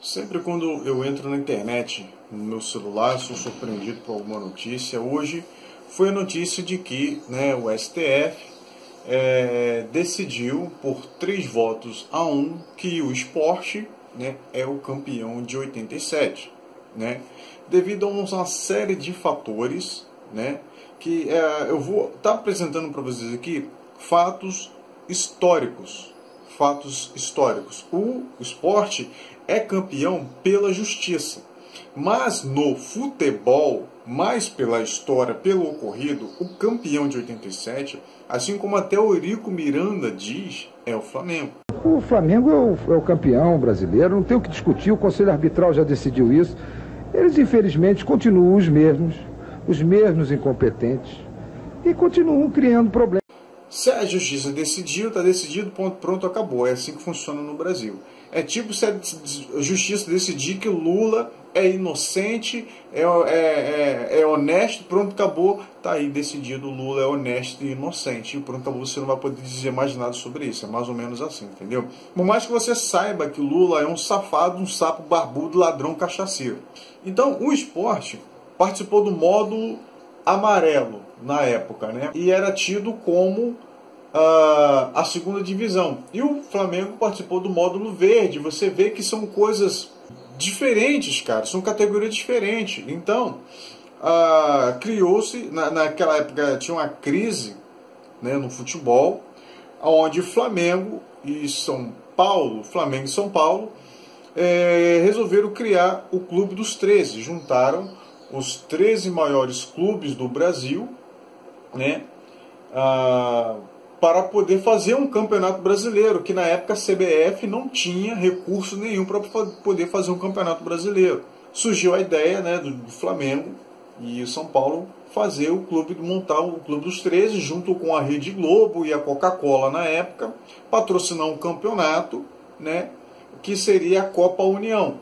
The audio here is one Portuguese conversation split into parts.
Sempre quando eu entro na internet, no meu celular, sou surpreendido por alguma notícia. Hoje foi a notícia de que o STF decidiu por 3 votos a 1 que o Sport é o campeão de 87. Devido a uma série de fatores, que eu vou estar apresentando para vocês aqui fatos históricos. O Sport é campeão pela justiça, mas no futebol, mais pela história, pelo ocorrido, o campeão de 87, assim como até o Eurico Miranda diz, é o Flamengo. O Flamengo é o campeão brasileiro, não tem o que discutir, o Conselho Arbitral já decidiu isso. Eles, infelizmente, continuam os mesmos incompetentes, e continuam criando problemas. Se a justiça decidiu, está decidido, ponto, pronto, acabou. É assim que funciona no Brasil. É tipo se a justiça decidir que o Lula é inocente, é honesto, pronto, acabou. Tá aí decidido, o Lula é honesto e inocente. E pronto, acabou, você não vai poder dizer mais nada sobre isso. É mais ou menos assim, entendeu? Por mais que você saiba que o Lula é um safado, um sapo barbudo, ladrão, cachaceiro. Então, o Sport participou do módulo amarelo na época, e era tido como a segunda divisão. E o Flamengo participou do módulo verde. Você vê que são coisas diferentes, cara, são categorias diferentes. Então, criou-se, naquela época tinha uma crise no futebol, onde Flamengo e São Paulo resolveram criar o Clube dos 13, juntaram os 13 maiores clubes do Brasil, para poder fazer um campeonato brasileiro, que na época a CBF não tinha recurso nenhum para poder fazer um campeonato brasileiro. Surgiu a ideia do Flamengo e São Paulo montar o Clube dos 13, junto com a Rede Globo e a Coca-Cola na época, patrocinar um campeonato, que seria a Copa União,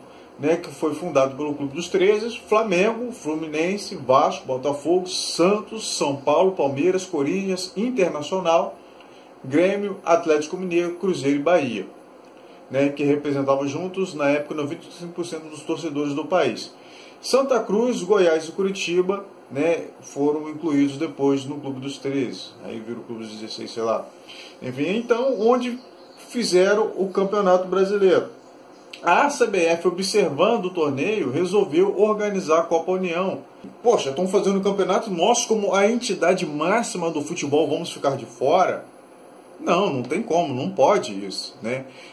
que foi fundado pelo Clube dos 13, Flamengo, Fluminense, Vasco, Botafogo, Santos, São Paulo, Palmeiras, Corinthians, Internacional, Grêmio, Atlético Mineiro, Cruzeiro e Bahia, que representavam juntos, na época, 95% dos torcedores do país. Santa Cruz, Goiás e Curitiba foram incluídos depois no Clube dos 13, aí viram o Clube dos 16, sei lá. Enfim, então, onde fizeram o Campeonato Brasileiro. A CBF, observando o torneio, resolveu organizar a Copa União. Poxa, estão fazendo o campeonato, nós como a entidade máxima do futebol vamos ficar de fora? Não tem como, não pode isso,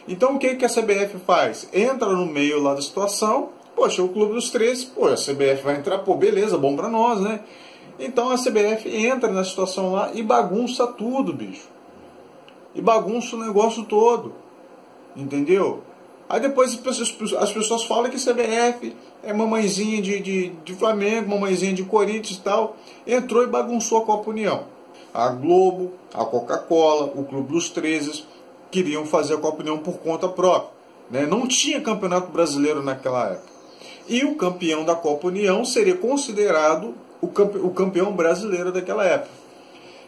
Então o que a CBF faz? Entra no meio lá da situação, poxa, o Clube dos 13, a CBF vai entrar, beleza, bom pra nós, Então a CBF entra na situação lá e bagunça tudo, bicho. E bagunça o negócio todo, entendeu? Aí depois as pessoas falam que a CBF é mamãezinha de Flamengo, mamãezinha de Corinthians e tal. Entrou e bagunçou a Copa União. A Globo, a Coca-Cola, o Clube dos 13 queriam fazer a Copa União por conta própria. Não tinha campeonato brasileiro naquela época. E o campeão da Copa União seria considerado o campeão brasileiro daquela época.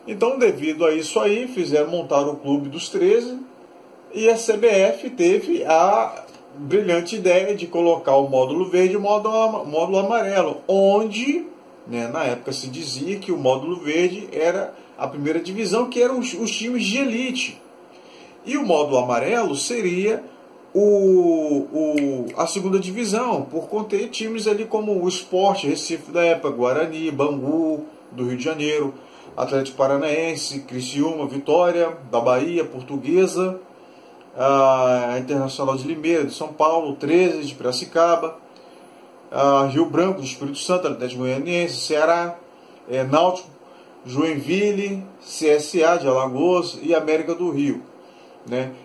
Então, devido a isso aí, montar o Clube dos 13. E a CBF teve a brilhante ideia de colocar o módulo verde e o módulo amarelo, onde, na época se dizia que o módulo verde era a primeira divisão, que eram os times de elite. E o módulo amarelo seria a segunda divisão, por conter times ali como o Sport, Recife da época, Guarani, Bangu, do Rio de Janeiro, Atlético Paranaense, Criciúma, Vitória, da Bahia, Portuguesa, a Internacional de Limeira, de São Paulo, 13 de Piracicaba, Rio Branco, do Espírito Santo, Atlético Goianiense, Ceará, Náutico, Joinville, CSA de Alagoas e América do Rio.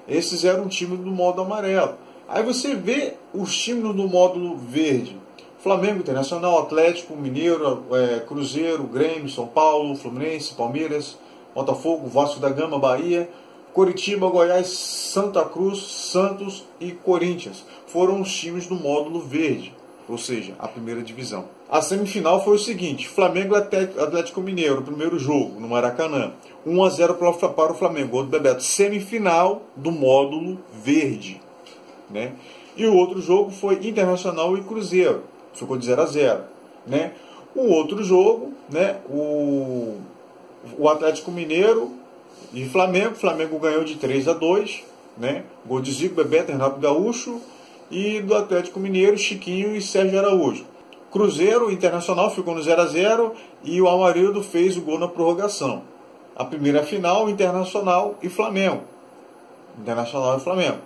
Esses eram times do módulo amarelo. Aí você vê os times do módulo verde: Flamengo, Internacional, Atlético Mineiro, Cruzeiro, Grêmio, São Paulo, Fluminense, Palmeiras, Botafogo, Vasco da Gama, Bahia, Curitiba, Goiás, Santa Cruz, Santos e Corinthians. Foram os times do módulo verde, ou seja, a primeira divisão. A semifinal foi o seguinte: Flamengo e Atlético Mineiro, o primeiro jogo, no Maracanã. 1-0 para o Flamengo, outro Bebeto. Semifinal do módulo verde. E o outro jogo foi Internacional e Cruzeiro, ficou de 0-0, né? O outro jogo, né, o Atlético Mineiro e Flamengo. Flamengo ganhou de 3-2, né? Gol de Zico, Bebeto, Renato Gaúcho, e do Atlético Mineiro, Chiquinho e Sérgio Araújo. Cruzeiro Internacional ficou no 0-0 e o Amarildo fez o gol na prorrogação. A primeira final, Internacional e Flamengo. Internacional e Flamengo.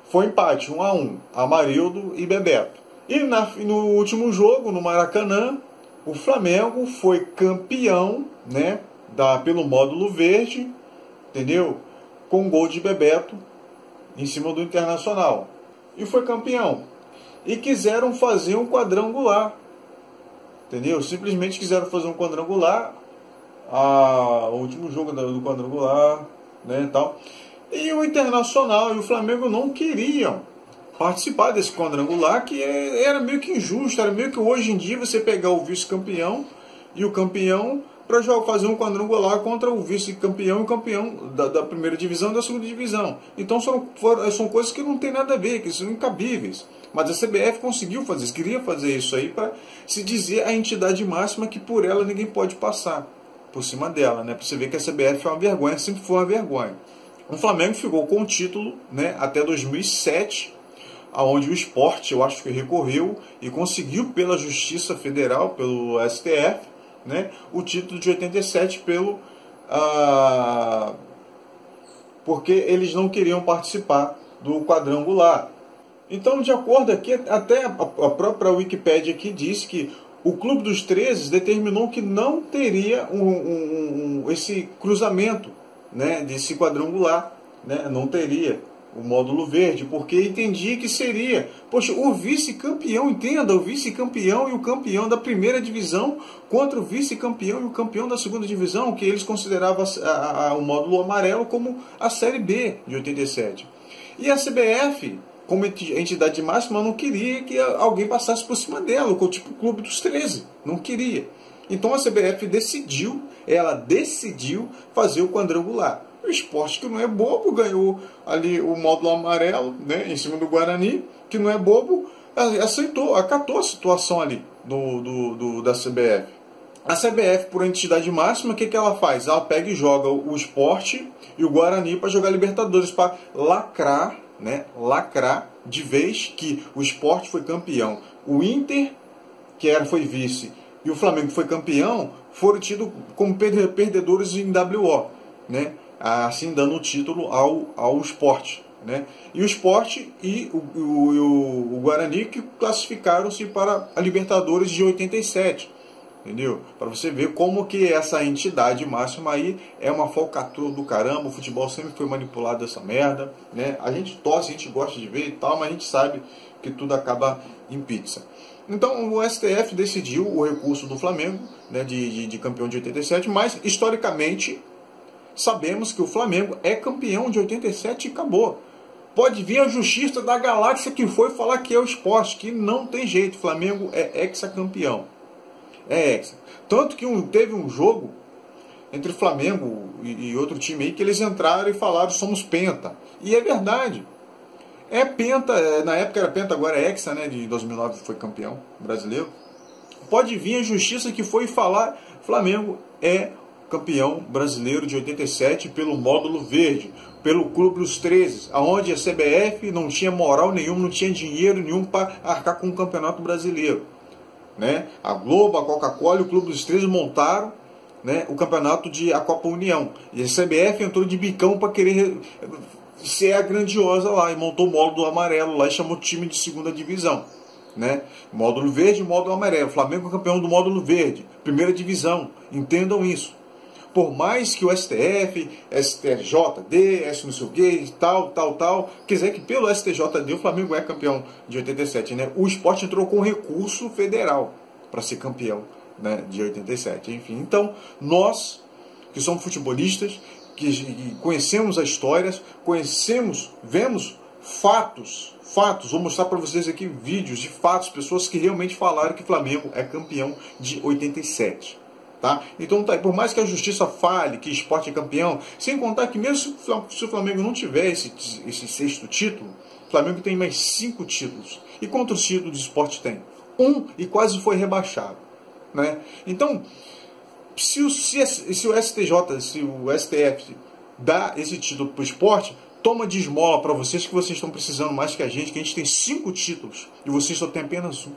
Foi empate, 1-1, Amarildo e Bebeto. E no último jogo, no Maracanã, o Flamengo foi campeão, né, pelo módulo verde, entendeu? Com gol de Bebeto em cima do Internacional. E foi campeão. E quiseram fazer um quadrangular, entendeu? Simplesmente quiseram fazer um quadrangular, o último jogo do quadrangular, né, tal. E o Internacional e o Flamengo não queriam participar desse quadrangular, que era meio que injusto, era meio que hoje em dia você pegar o vice-campeão e o campeão para fazer um quadrangular contra o vice-campeão e o campeão da primeira divisão e da segunda divisão. Então são coisas que não tem nada a ver, que são incabíveis. Mas a CBF conseguiu fazer isso, queria fazer isso aí para se dizer a entidade máxima que por ela ninguém pode passar por cima dela, né? Para você ver que a CBF é uma vergonha, sempre foi uma vergonha. O Flamengo ficou com o título, né, até 2007, aonde o Sport, eu acho que recorreu e conseguiu pela Justiça Federal, pelo STF, né, o título de 87 porque eles não queriam participar do quadrangular. Então, de acordo aqui, até a própria Wikipédia aqui diz que o Clube dos 13 determinou que não teria esse cruzamento, né, desse quadrangular, né, não teria o módulo verde, porque entendia que seria, poxa, o vice-campeão, entenda, o vice-campeão e o campeão da primeira divisão contra o vice-campeão e o campeão da segunda divisão, que eles consideravam o módulo amarelo como a Série B de 87. E a CBF, como entidade máxima, não queria que alguém passasse por cima dela, tipo o Clube dos 13, não queria. Então a CBF decidiu fazer o quadrangular. O Sport, que não é bobo, ganhou ali o módulo amarelo, né, em cima do Guarani, que não é bobo, acatou a situação ali da CBF. A CBF, por entidade máxima, o que ela faz? Ela pega e joga o Sport e o Guarani para jogar Libertadores, para lacrar, né, lacrar de vez que o Sport foi campeão. O Inter, que foi vice, e o Flamengo foi campeão, foram tidos como perdedores em WO, né? Assim dando o título ao Sport, né? E o Sport e o Guarani que classificaram-se para a Libertadores de 87, entendeu? Para você ver como que essa entidade máxima aí é uma falcatrua do caramba. O futebol sempre foi manipulado dessa merda, né? A gente torce, a gente gosta de ver e tal, mas a gente sabe que tudo acaba em pizza. Então o STF decidiu o recurso do Flamengo, né, de campeão de 87, mas historicamente sabemos que o Flamengo é campeão de 87 e acabou. Pode vir a Justiça da Galáxia que foi falar que é o Sport, que não tem jeito, o Flamengo é hexacampeão. É hexa. Tanto que teve um jogo entre Flamengo e outro time aí que eles entraram e falaram somos penta. E é verdade. É penta, na época era penta, agora é hexa, né? De 2009 foi campeão brasileiro. Pode vir a Justiça que foi falar Flamengo é campeão brasileiro de 87 pelo módulo verde, pelo Clube dos 13, onde a CBF não tinha moral nenhuma, não tinha dinheiro nenhum para arcar com o Campeonato Brasileiro, né? A Globo, a Coca-Cola e o Clube dos 13 montaram, né, o campeonato a Copa União. E a CBF entrou de bicão para querer ser a grandiosa lá e montou o módulo amarelo lá e chamou o time de segunda divisão, né? Módulo verde e módulo amarelo. Flamengo é campeão do módulo verde, primeira divisão. Entendam isso. Por mais que o STF, STJD, não sei o que, tal, quer dizer que pelo STJD o Flamengo é campeão de 87, né? O Sport entrou com recurso federal para ser campeão, né, de 87. Enfim, então nós que somos futebolistas, que conhecemos as histórias, vemos fatos, vou mostrar para vocês aqui vídeos de fatos, pessoas que realmente falaram que o Flamengo é campeão de 87. Tá? Então tá aí, por mais que a Justiça fale que o Sport é campeão, sem contar que mesmo se o Flamengo não tiver esse sexto título, O Flamengo tem mais 5 títulos. E quantos títulos de esporte tem? 1 e quase foi rebaixado. Né? Então, se o STJ, se o STF dá esse título para o esporte, toma de esmola para vocês que vocês estão precisando mais que a gente tem 5 títulos e vocês só tem apenas 1.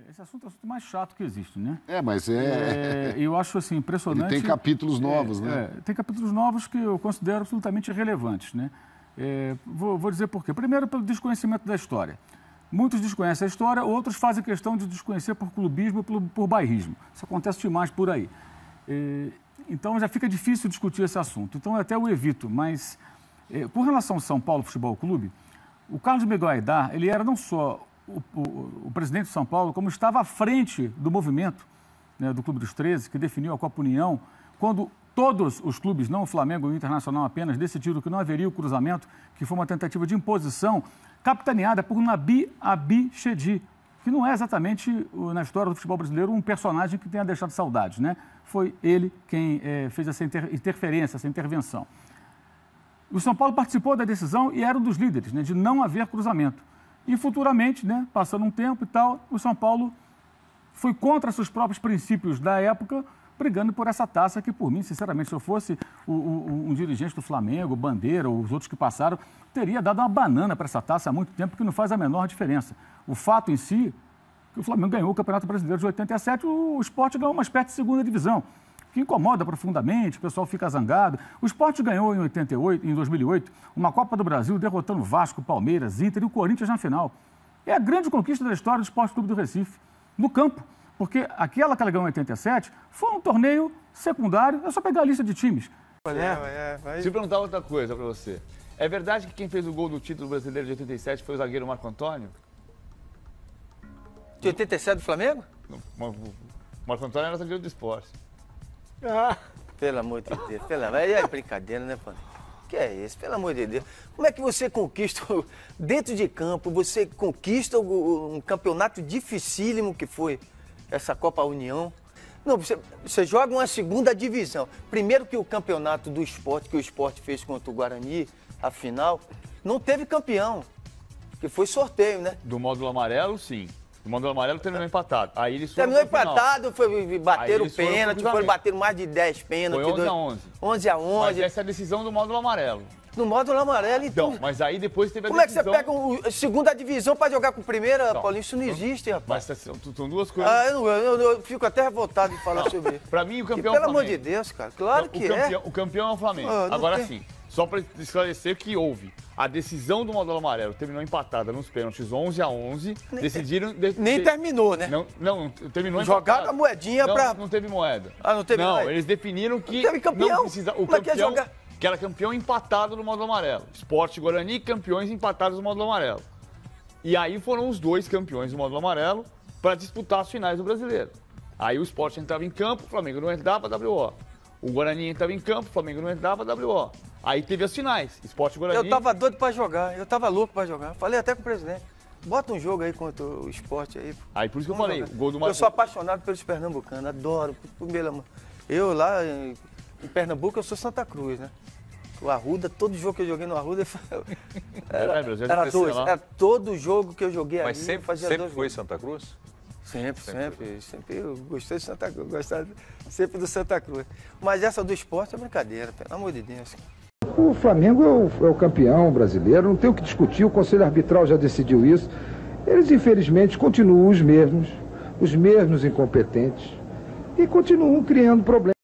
Esse assunto é o assunto mais chato que existe, né? Mas eu acho assim, impressionante. Ele tem capítulos novos, né? Tem capítulos novos que eu considero absolutamente irrelevantes, né? Vou dizer por quê. Primeiro, pelo desconhecimento da história. Muitos desconhecem a história, outros fazem questão de desconhecer por clubismo e por bairrismo. Isso acontece demais por aí. Então já fica difícil discutir esse assunto. Então até eu evito, mas com relação ao São Paulo Futebol Clube, o Carlos Miguel Aidar, ele era não só o presidente de São Paulo, como estava à frente do movimento, né, do Clube dos 13, que definiu a Copa União, quando todos os clubes, não o Flamengo e o Internacional apenas, decidiram que não haveria o cruzamento, que foi uma tentativa de imposição, capitaneada por Nabi Abichedi, que não é exatamente, na história do futebol brasileiro, um personagem que tenha deixado saudades, né? Foi ele quem fez essa interferência, essa intervenção. O São Paulo participou da decisão e era um dos líderes, né, de não haver cruzamento. E futuramente, né, passando um tempo e tal, o São Paulo foi contra seus próprios princípios da época, brigando por essa taça que, por mim, sinceramente, se eu fosse um dirigente do Flamengo, Bandeira ou os outros que passaram, teria dado uma banana para essa taça há muito tempo, que não faz a menor diferença. O fato em si, que o Flamengo ganhou o Campeonato Brasileiro de 87, o Sport ganhou uma espécie de segunda divisão, que incomoda profundamente, o pessoal fica zangado. O Sport ganhou em 2008, uma Copa do Brasil, derrotando Vasco, Palmeiras, Inter e o Corinthians na final. É a grande conquista da história do Sport Clube do Recife, no campo. Porque aquela que ela ganhou em 87 foi um torneio secundário, é só pegar a lista de times. Deixa eu perguntar outra coisa para você. É verdade que quem fez o gol do título brasileiro de 87 foi o zagueiro Marco Antônio? De 87 do Flamengo? O Marco Antônio era zagueiro do Sport. Pelo amor de Deus, é brincadeira, né, Pano? Que é isso, pelo amor de Deus. Como é que você conquista, dentro de campo, você conquista um campeonato dificílimo que foi essa Copa União? Não, você joga uma segunda divisão. Primeiro que o campeonato do esporte, que o esporte fez contra o Guarani, a final, não teve campeão, que foi sorteio, né? Do módulo amarelo, sim. O módulo amarelo terminou empatado. Aí eles terminou empatado, bateram pênalti, bateram mais de 10 pênaltis. Foi 11-11. 11-11. Mas essa é a decisão do módulo amarelo. No módulo amarelo, então. Não, mas aí depois teve a Como decisão... é que você pega a segunda divisão para jogar com primeira, não, Paulinho? Isso não existe, rapaz. Mas são duas coisas... Eu fico até revoltado de falar sobre isso. Para mim, o campeão é o Flamengo. Pelo amor de Deus, cara. Claro que é. O campeão é o Flamengo. Agora sim, só para esclarecer que houve. A decisão do módulo amarelo terminou empatada nos pênaltis 11-11. Decidiram... Nem terminou, né? Não terminou empatado. Jogaram a moedinha para... Não teve moeda. Não teve moeda? Não, eles definiram que... Não teve campeão. Não precisa... O campeão... Que era campeão empatado no módulo amarelo. Sport e Guarani, campeões empatados no módulo amarelo. E aí foram os dois campeões do módulo amarelo para disputar as finais do Brasileiro. Aí o Sport entrava em campo, o Flamengo não entrava, WO. O Guarani entrava em campo, o Flamengo não entrava, WO. Aí teve as finais, Sport e Guarani. Eu tava doido para jogar, eu tava louco para jogar. Falei até com o presidente. Bota um jogo aí contra o Sport aí. Aí por isso que eu falei, o gol do Marco... Eu sou apaixonado pelos pernambucanos, adoro. Eu lá em Pernambuco, eu sou Santa Cruz, né? O Arruda, todo jogo que eu joguei no Arruda era dois. Era todo jogo que eu joguei ali. Mas sempre foi Santa Cruz? Sempre eu gostei de Santa Cruz, gostava sempre do Santa Cruz. Mas essa do esporte é brincadeira, pelo amor de Deus. O Flamengo é o campeão brasileiro, não tem o que discutir, o Conselho Arbitral já decidiu isso. Eles, infelizmente, continuam os mesmos incompetentes, e continuam criando problemas.